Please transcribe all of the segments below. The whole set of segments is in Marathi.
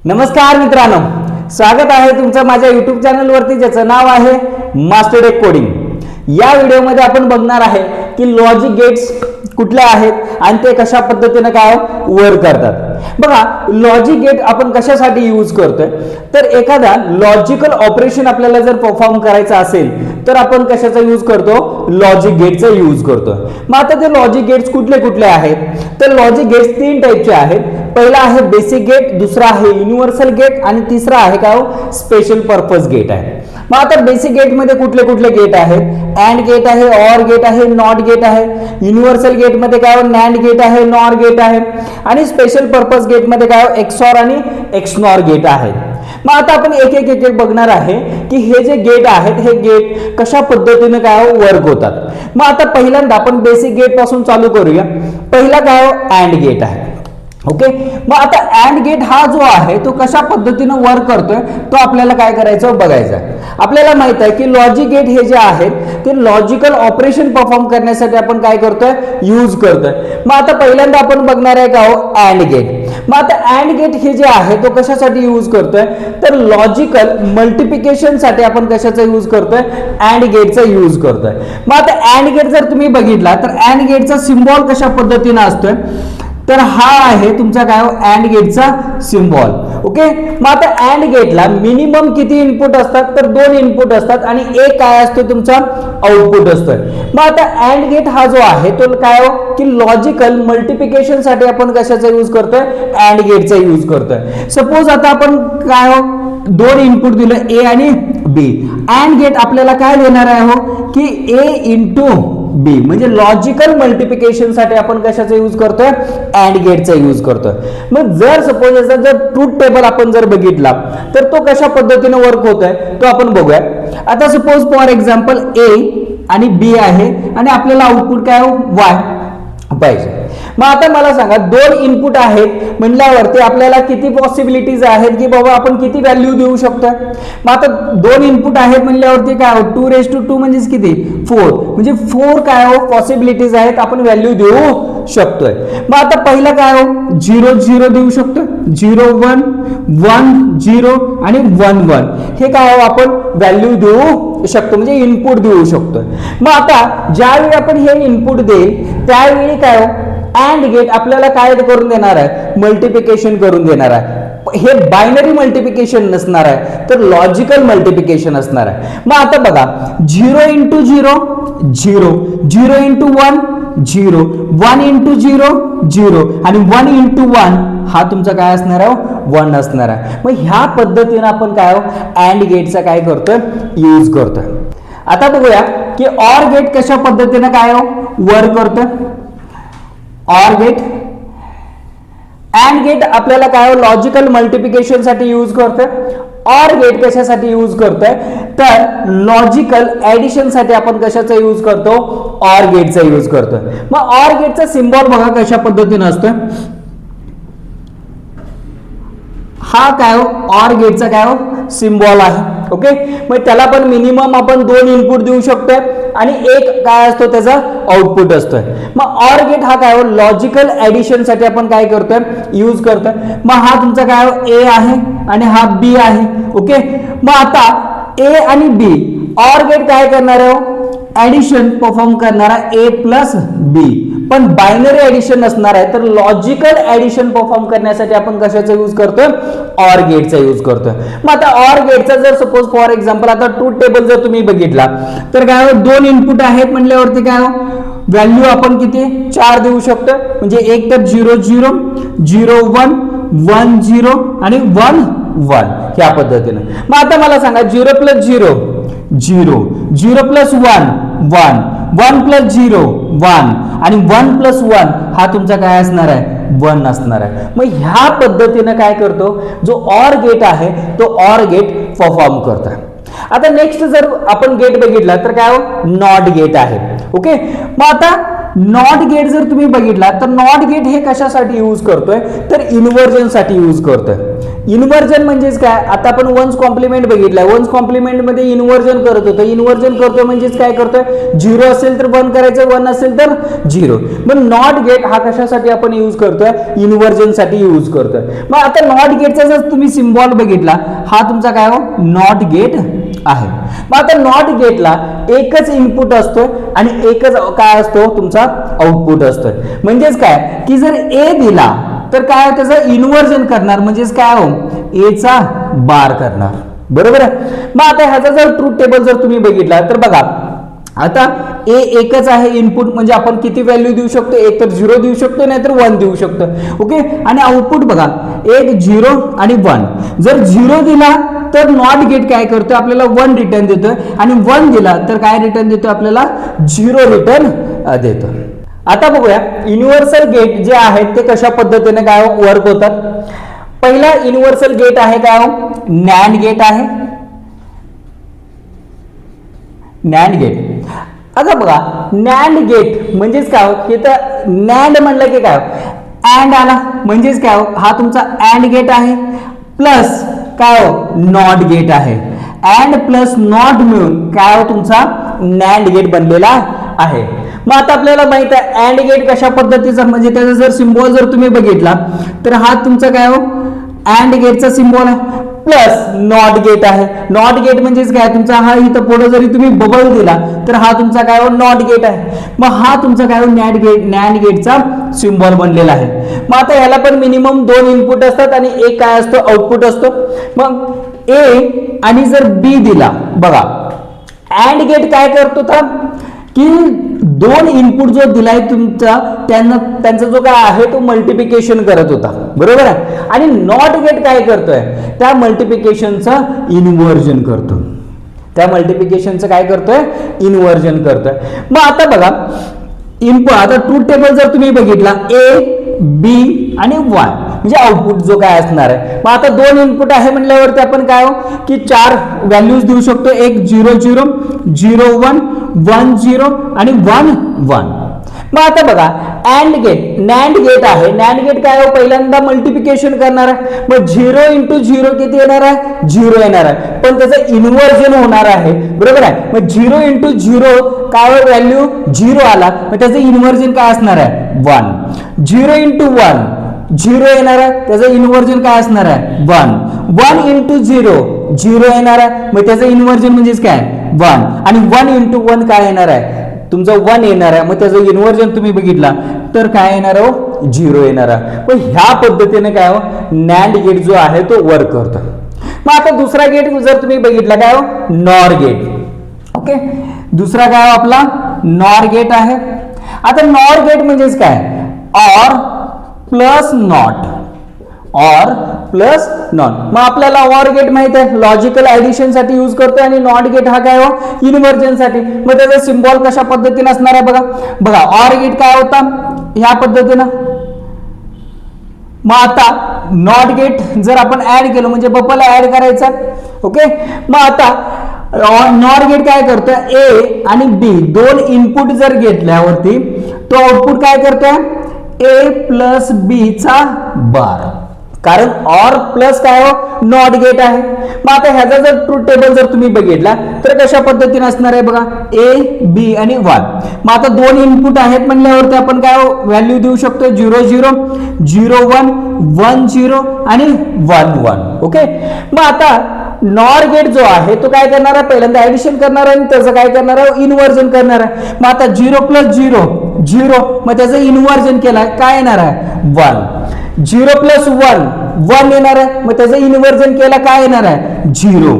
नमस्कार मित्रांनो, स्वागत आहे तुमचं माझ्या YouTube चॅनलवरती ज्याचं नाव आहे मास्टर टेक कोडिंग। या व्हिडिओमध्ये आपण बघणार आहे की लॉजिक गेट्स कुठले आहेत आणि ते कशा पद्धतीने काय वर्क करतात। बघा, लॉजिक गेट आपण कशासाठी यूज करतोय तर एखादा लॉजिकल ऑपरेशन आपल्याला जर परफॉर्म करायचा असेल तर आपण कशाचा यूज करतो, लॉजिक गेटचा यूज करतो। मग आता ते लॉजिक गेट्स कुठले कुठले आहेत तर लॉजिक गेट्स तीन टाइपचे आहेत। पहिला आहे बेसिक गेट, दुसरा आहे युनिव्हर्सल गेट आणि तिसरा आहे काय स्पेशल पर्पज गेट आहे। मग आता बेसिक गेट मध्ये कुठले कुठले गेट आहेत, अँड गेट आहे, ऑर गेट आहे, नॉट गेट आहे। युनिव्हर्सल गेट मध्ये काय नॅन्ड गेट आहे, नॉर गेट आहे आणि स्पेशल पर्पज गेट मध्ये काय एक्सऑर आणि एक्सनॉर गेट आहे। मग आता आपण एक एक एक बघणार आहे की हे जे गेट आहेत हे गेट कशा पद्धतीने काय वर्क होतात। मग आता पहिल्यांदा आपण बेसिक गेट पासून चालू करूया। पहिला काय अँड गेट आहे, ओके। मग आता अँड गेट हा जो आहे तो कशा पद्धतीने वर्क करतोय तो आपल्याला काय करायचं बघायचं आहे। आपल्याला माहित आहे की लॉजिक गेट हे जे आहेत ते लॉजिकल ऑपरेशन परफॉर्म करण्यासाठी आपण काय करतोय, यूज करतोय। मग आता पहिल्यांदा आपण बघणार आहे का अँड गेट। मग आता अँड गेट हे जे आहे तो कशासाठी यूज करतोय तर लॉजिकल मल्टिप्लिकेशन साठी आपण कशाचा यूज करतोय, अँड गेटचा यूज करतोय। मग आता अँड गेट जर तुम्ही बघितला तर अँड गेटचा सिम्बॉल कशा पद्धतीने असतोय तर हा आहे तुमचा काय अँड गेटचा सिम्बॉल, ओके। मग आता अँड गेटला मिनिमम किती इनपुट असतात तर दोन इनपुट असतात आणि एक काय असतो तुमचा आउटपुट असतोय। मग आता अँड गेट हा जो आहे तो काय की लॉजिकल मल्टिप्लिकेशन साठी आपण कशाचा यूज करतोय, अँड गेटचा यूज करतोय। सपोज आता आपण काय दोन इनपुट दिलं ए आणि बी, अँड गेट आपल्याला काय देणार आहे की ए इंटू बी, म्हणजे लॉजिकल मल्टिप्लिकेशन साठी आपण कशाचा यूज करतोय, अँड गेटचा यूज करतोय। मग जर सपोज याचा जर ट्रूथ टेबल आपण जर बघितला तर तो कशा पद्धतीने वर्क होतोय तो आपण बघूया। आता सपोज फॉर एक्झाम्पल ए आणि बी आहे आणि आपल्याला आउटपुट काय वाय पाहिजे। मग आता मला सांगा दोन इनपुट आहेत म्हणल्यावरती आपल्याला किती पॉसिबिलिटीज आहेत की बाबा आपण किती व्हॅल्यू देऊ शकतोय। मग आता दोन इनपुट आहेत म्हणल्यावरती काय 2 म्हणजे किती 4, म्हणजे 4 काय पॉसिबिलिटीज आहेत आपण व्हॅल्यू देऊ शकतोय। मग आता पहिला काय 0 0 देऊ शकतोय, 0 1 1 0 आणि 1 1 हे काय आपण व्हॅल्यू देऊ शकतो, म्हणजे इनपुट देऊ शकतोय। मग आता ज्यावेळी आपण हे इनपुट देईल त्यावेळी काय अँड गेट आपल्याला काय करून देणार आहे, मल्टिप्लिकेशन करून देणार आहे। हे बायनरी मल्टिप्लिकेशन नसणार आहे तर लॉजिकल मल्टिप्लिकेशन असणार आहे। मग आता बघा 0 इंटू 0 0, 0 इंटू 1 0, 1 इंटू 0 0 आणि 1 इंटू 1 हा तुमचा काय असणार आहे 1 असणार आहे। मग ह्या पद्धतीने आपण काय अँड गेटचा काय करतोय, यूज करतोय। आता बघूया की ऑर गेट कशा पद्धतीने काय वर्क करतोय। ऑर गेट, अँड गेट आपल्याला काय लॉजिकल मल्टिप्लिकेशन साठी यूज करतोय। ऑर गेट कशासाठी यूज करतोय तर लॉजिकल ऍडिशन साठी आपण कशाचा यूज करतो, ऑर गेटचा यूज करतोय। मग ऑर गेटचा सिम्बॉल बघा कशा पद्धतीने असतोय, हा काय ऑर गेटचा काय सिम्बॉल आहे, ओके। मग त्याला पण मिनिमम आपण दोन इनपुट देऊ शकतोय आणि एक काय असतो त्याचा आउटपुट असतोय। मग ऑर गेट हा काय लॉजिकल ऍडिशन साठी आपण काय करतोय, यूज करतोय। मग हा तुमचा काय ए आहे आणि हा बी आहे, ओके। मग आता ए आणि बी ऑर गेट काय करणार आहे, ऍडिशन परफॉर्म करणारा ए प्लस बी, पण बायनरी ऍडिशन नसणार आहे तर लॉजिकल ऍडिशन परफॉर्म करण्यासाठी आपण कशाचा यूज करतोय, ऑर गेटचा यूज करतोय। मग आता ऑर गेटचा जर सपोज फॉर एक्झाम्पल आता ट्रूथ टेबल जर तुम्ही बघितला तर काय दोन इनपुट आहेत म्हणल्यावरती काय व्हॅल्यू आपण किती 4 देऊ शकतो, म्हणजे एक तर 0 0 0 1 1 0 आणि 1 1 ह्या पद्धतीने। मग आता मला सांगा 0 प्लस 0 0, 0 प्लस 1 1, 1 प्लस 0 1 आणि 1 प्लस 1 हा तुमचा काय असणार आहे 1 असणार आहे। मग ह्या पद्धतीने काय करतो जो ऑर गेट आहे तो ऑर गेट परफॉर्म करतो। आता नेक्स्ट जर आपण गेट बघितला तर काय नॉट गेट आहे, ओके। मग आता नॉट गेट जर तुम्ही बघितला तर नॉट गेट हे कशासाठी यूज करतोय तर इन्व्हर्जन साठी यूज करतोय. इन्व्हर्जन म्हणजेच काय, आता आपण वन्स कॉम्प्लिमेंट बघितलाय, वन्स कॉम्प्लिमेंट मध्ये इन्व्हर्जन करत होतो. इन्व्हर्जन करतोय म्हणजेच काय करतोय, 0 असेल तर 1 करायचं, 1 असेल तर 0. मग नॉट गेट हा कशासाठी आपण यूज करतोय, इन्व्हर्जन साठी यूज करतोय. मग आता नॉट गेटचा जर तुम्ही सिम्बॉल बघितला, हा तुमचा काय हो नॉट गेट आहे. मग आता नॉट गेटला एकच इनपुट असतो आणि एकच काय असतो तुमचा आउटपुट असतोय. म्हणजेच काय की जर ए दिला तर काय त्याचं इन्व्हर्जन करणार, म्हणजेच काय हो ए चा बार करणार. बरोबर आहे. मग आता ह्याचा जर ट्रूथ टेबल जर तुम्ही बघितला तर बघा, आता ए एकच आहे इनपुट, म्हणजे आपण किती व्हॅल्यू देऊ शकतो, एक तर 0 देऊ शकतो नाहीतर 1 देऊ शकतो. ओके. आणि आउटपुट बघा, एक 0 आणि 1. जर 0 दिला तर नॉट गेट काय करतोय, आपल्याला 1 रिटर्न देतोय, आणि 1 दिला तर काय रिटर्न देतोय, आपल्याला 0 रिटर्न देतो. आता बघूया युनिव्हर्सल गेट जे आहेत ते कशा पद्धतीने काय वर्क होतात. पहिला युनिव्हर्सल गेट आहे काय, नॅन्ड गेट आहे. NAND gate. आता बघा नॅन्ड गेट म्हणजेच काय, की तर नॅन्ड म्हणलं की काय अँड आला, म्हणजेच काय हा तुमचा अँड गेट आहे, प्लस काय नॉट गेट आहे. अँड प्लस नॉट मिळून काय तुमचा नॅन्ड गेट बनलेला आहे. मग आता आपल्याला माहित आहे अँड गेट कशा पद्धतीचा, म्हणजे त्याचा जर सिम्बॉल जर तुम्ही बघितला तर हा तुमचा काय अँड गेटचा सिम्बॉल आहे, प्लस नॉट गेट आहे. नॉट गेट म्हणजेच काय तुमचा हा इथं पुढे जरी तुम्ही बबल दिला तर हा तुमचा काय नॉट गेट आहे. मग हा तुमचा काय नॅन्ड गेटचा सिम्बॉल बनलेला आहे. मग आता ह्याला पण मिनिमम 2 इनपुट असतात आणि एक काय असतो आउटपुट असतो. मग ए आणि जर बी दिला, बघा अँड गेट काय करतो तर की 2 इनपुट जो दिलाय तुमचा त्यांचा जो काय आहे तो मल्टिप्लिकेशन करत होता. बरोबर आहे. आणि नॉट गेट काय करतोय, त्या मल्टिप्लिकेशनचं इन्व्हर्जन करतो. त्या मल्टिप्लिकेशनचं काय करतोय, इन्व्हर्जन करतोय. मग आता बघा इनपुट, आता ट्रूथ टेबल जर तुम्ही बघितला ए बी आणि 1 म्हणजे आउटपुट जो काय असणार आहे. मग आता 2 इनपुट आहे म्हटल्यावरती आपण काय की 4 व्हॅल्यूज देऊ शकतो, एक 0 0 0 1 1 0 आणि 1 1. मग आता बघा अँड गेट, नॅन्ड गेट आहे. नॅन्ड गेट काय पहिल्यांदा मल्टिप्लिकेशन करणार आहे. मग 0 इंटू 0 किती येणार आहे, 0 येणार आहे, पण त्याचं इन्व्हर्जन होणार आहे. बरोबर आहे. मग 0 इंटू 0 काय व्हॅल्यू 0 आला, मग त्याचं इन्व्हर्जन काय असणार आहे 1. 0 इंटू 1 0 येणार आहे, त्याचं इन्व्हर्जन काय असणार आहे 1. 1 इंटू 0 0 येणार आहे, मग त्याचं इन्व्हर्जन म्हणजेच काय 1. आणि 1 इंटू 1 काय येणार आहे तुमचं 1 येणार आहे, मग त्याचं इन्व्हर्जन तुम्ही बघितला तर काय येणार हो 0 येणार आहे. मग ह्या पद्धतीने काय हो नॅन्ड गेट जो आहे तो वर्क करतो. मग आता दुसरा गेट जर तुम्ही बघितला काय हो नॉर गेट. ओके. दुसरा काय आपला नॉर गेट आहे. आता नॉर गेट म्हणजेच काय, or plus not, or plus not. मग आपल्याला ऑर गेट माहित आहे, लॉजिकल ऍडिशन साठी यूज करतोय, आणि नॉट गेट हा काय हो इन्व्हर्जन साठी. मग त्याचा सिम्बॉल कशा पद्धतीने असणार आहे बघा. बघा ऑर गेट काय होता ह्या पद्धतीनं. मग आता नॉट गेट जर आपण ऍड केलं म्हणजे बबल ऍड करायचा. ओके. मग आता नॉट गेट काय करतोय, ए आणि बी 2 इनपुट जर घेतल्यावरती तो आउटपुट काय करतोय ए प्लस बी चा बार, कारण ऑर प्लस काय हो नॉट गेट आहे. मग आता ह्याचा जर ट्रूथ टेबल जर तुम्ही बघितला तर कशा पद्धतीने असणार आहे बघा, ए बी आणि 1. मग आता 2 इनपुट आहेत म्हणल्यावरती आपण काय व्हॅल्यू देऊ शकतो 0 0 0 1 1 0 आणि 1 1. ओके. मग आता नॉर गेट जो आहे तो काय करणार आहे, पहिल्यांदा ऍडिशन करणार आहे आणि त्याचं काय करणार आहे इन्व्हर्जन करणार आहे. मग आता 0 प्लस 0 0, मग त्याचं इन्व्हर्जन केलं काय येणार आहे 1. 0 प्लस 1 1 येणार आहे, मग त्याचं इन्व्हर्जन केलं काय येणार आहे 0.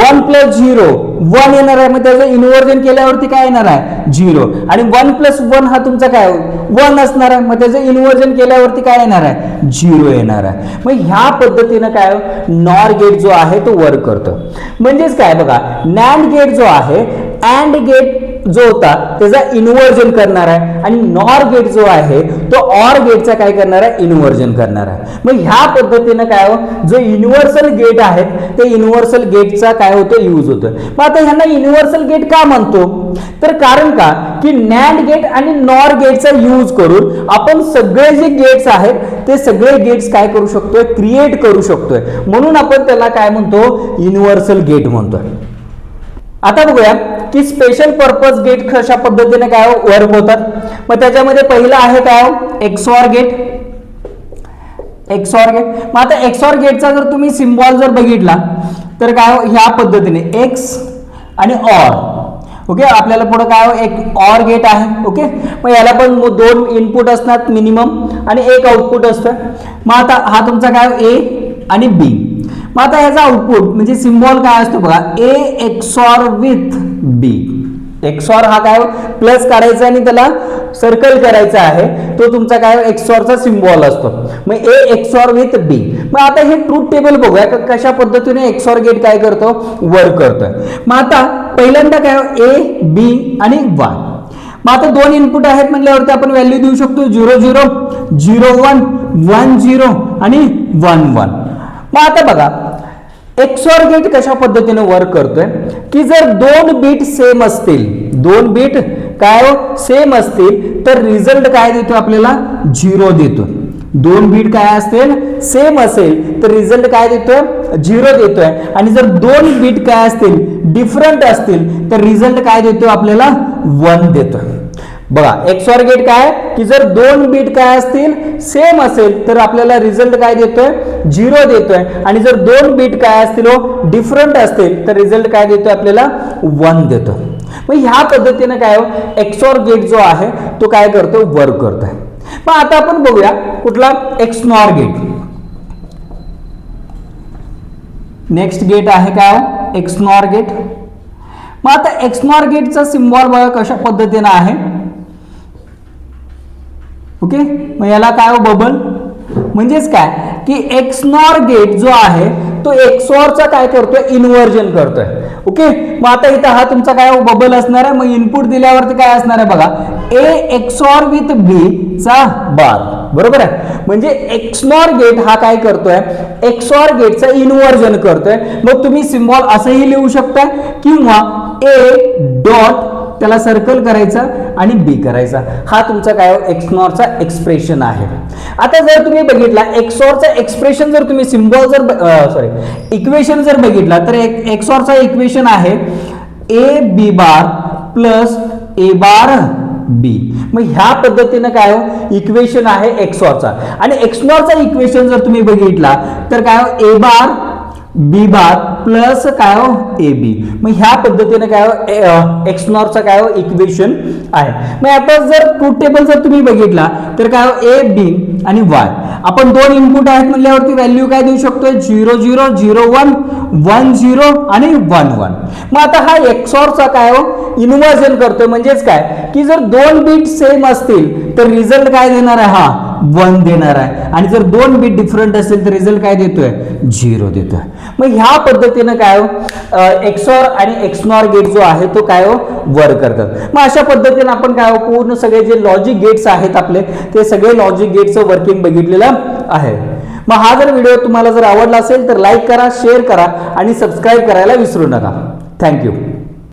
1 प्लस 0 1 येणार आहे, मग त्याचं इन्व्हर्जन केल्यावरती काय येणार आहे 0. आणि 1 प्लस 1 हा तुमचा काय 1 असणार आहे, मग त्याचं इन्व्हर्जन केल्यावरती काय येणार आहे 0 येणार आहे. मग ह्या पद्धतीनं काय नॉर गेट जो आहे तो वर्क करतो. म्हणजेच काय बघा नॅन्ड गेट जो आहे अँड गेट जो होता त्याचा इन्व्हर्जन करणार आहे आणि नॉर गेट जो आहे तो ऑर गेटचा काय करणार आहे, इन्व्हर्जन करणार आहे. मग ह्या पद्धतीने काय जो युनिव्हर्सल गेट आहेत ते युनिव्हर्सल गेटचा काय होतो, यूज होतो. मग आता ह्यांना युनिव्हर्सल गेट का म्हणतो, तर कारण का की नॅन्ड गेट आणि नॉर गेटचा यूज करून आपण सगळे जे गेट्स आहेत ते सगळे गेट्स काय करू शकतोय, क्रिएट करू शकतोय. म्हणून आपण त्याला काय म्हणतो, युनिव्हर्सल गेट म्हणतोय. आता बघूया की स्पेशल पर्पज गेट कशा पद्धतीने काय वर्क होतात. मग त्याच्यामध्ये पहिलं आहे काय, एक्सऑर गेट. एक्सऑर गेट, मग आता एक्सऑर गेटचा जर तुम्ही सिम्बॉल जर बघितला तर काय ह्या पद्धतीने एक्स आणि ऑर. ओके, आपल्याला पुढे काय एक ऑर गेट आहे. ओके, मग याला पण 2 इनपुट असतात मिनिमम आणि 1 आउटपुट असतं. मग आता हा तुमचा काय ए आणि बी. मग आता याचा आउटपुट म्हणजे सिम्बॉल काय असतो बघा, ए एक्सऑर विथ बी. एक्सऑर हा काय प्लस काढायचा आणि त्याला सर्कल करायचा आहे, तो तुमचा काय एक्सऑरचा सिम्बॉल असतो. मग ए एक्सऑर विथ बी. मग आता हे ट्रूथ टेबल बघूया कशा पद्धतीने एक्सऑर गेट काय करतो, वर्क करतोय. मग आता पहिल्यांदा काय ए बी आणि 1. मग आता 2 इनपुट आहेत म्हटल्यावरती आपण व्हॅल्यू देऊ शकतो 0 0 0 1 1 0 आणि 1 1. मग आता बघा एक्सऑर गेट कशा पद्धतीने वर्क करतोय की जर 2 बीट सेम असतील, 2 बीट काय सेम असतील तर रिझल्ट काय देतो आपल्याला, 0 देतो. 2 बीट काय असतील सेम असेल तर रिझल्ट काय देतोय, 0 देतोय. आणि जर 2 बीट काय असतील डिफरंट असतील तर रिझल्ट काय देतो आपल्याला, 1 देतोय. बघा एक्सऑर गेट काय की जर 2 बीट काय असतील सेम असेल तर आपल्याला रिझल्ट काय देतोय, 0 देतोय. आणि जर 2 बीट काय असतील डिफरंट असतील तर रिझल्ट काय देतोय आपल्याला, 1 देतोय. मग ह्या पद्धतीने काय एक्सऑर गेट जो आहे तो काय करतो, वर्क करतोय. मग आता आपण बघूया कुठला, एक्सनॉर गेट. नेक्स्ट गेट आहे काय, एक्सनॉर गेट. मग आता एक्सनॉर गेटचा सिम्बॉल बघा कशा पद्धतीने आहे. ओके, मग याला काय बबल, म्हणजेच काय की एक्सनॉर गेट जो आहे तो एक्सऑरचा काय करतोय, इन्व्हर्जन करतोय. ओके, मग आता इथं हा तुमचा काय बबल असणार आहे. मग इनपुट दिल्यावरती काय असणार आहे बघा, ए एक्सऑर विथ बी चा बार. बरोबर आहे, म्हणजे एक्सनॉर गेट हा काय करतोय, एक्सऑर गेटचा इन्व्हर्जन करतोय. मग तुम्ही सिम्बॉल असंही लिहू शकता किंवा ए डॉट त्याला सर्कल करायचा आणि बी करायचा. हा तुमचा काय एक्सनॉरचा एक्सप्रेशन आहे. आता जर तुम्ही बघितला एक्सऑरचा एक्सप्रेशन जर तुम्ही सिम्बॉल जर इक्वेशन जर बघितला तर एक्सऑरचा इक्वेशन आहे ए बी बार प्लस ए बार बी. मग ह्या पद्धतीने काय इक्वेशन आहे एक्सऑरचा. आणि एक्सनॉरचा इक्वेशन जर तुम्ही बघितला तर काय ए बार बी बार प्लस काय ए बी. मग ह्या पद्धतीने काय एक्सनॉरचा काय इक्वेशन आहे. मग आता जर ट्रूथ टेबल जर तुम्ही बघितला तर काय ए बी आणि वाय. आपण 2 इनपुट आहेत म्हणल्यावरती व्हॅल्यू काय देऊ शकतोय, 0 0 0 1 1 0 आणि 1 1. मग आता हा एक्सऑरचा काय इन्व्हर्जन करतोय, म्हणजेच काय की जर 2 बीट सेम असतील तर रिझल्ट काय देणार आहे, हा 1 देणार आहे. आणि जर 2 बीट डिफरंट असेल तर रिझल्ट काय देतोय, 0 देतोय. मग ह्या पद्धतीने काय एक्सऑर आणि एक्सनॉर गेट जो आहे तो काय वर्क करतात. मग अशा पद्धतीने आपण काय पूर्ण सगळे जे लॉजिक गेट्स आहेत आपले ते सगळे लॉजिक गेटचं वर्किंग बघितलेलं आहे. मग हा जर व्हिडिओ तुम्हाला जर आवडला असेल तर लाईक करा, शेअर करा आणि सबस्क्राईब करायला विसरू नका. थँक्यू.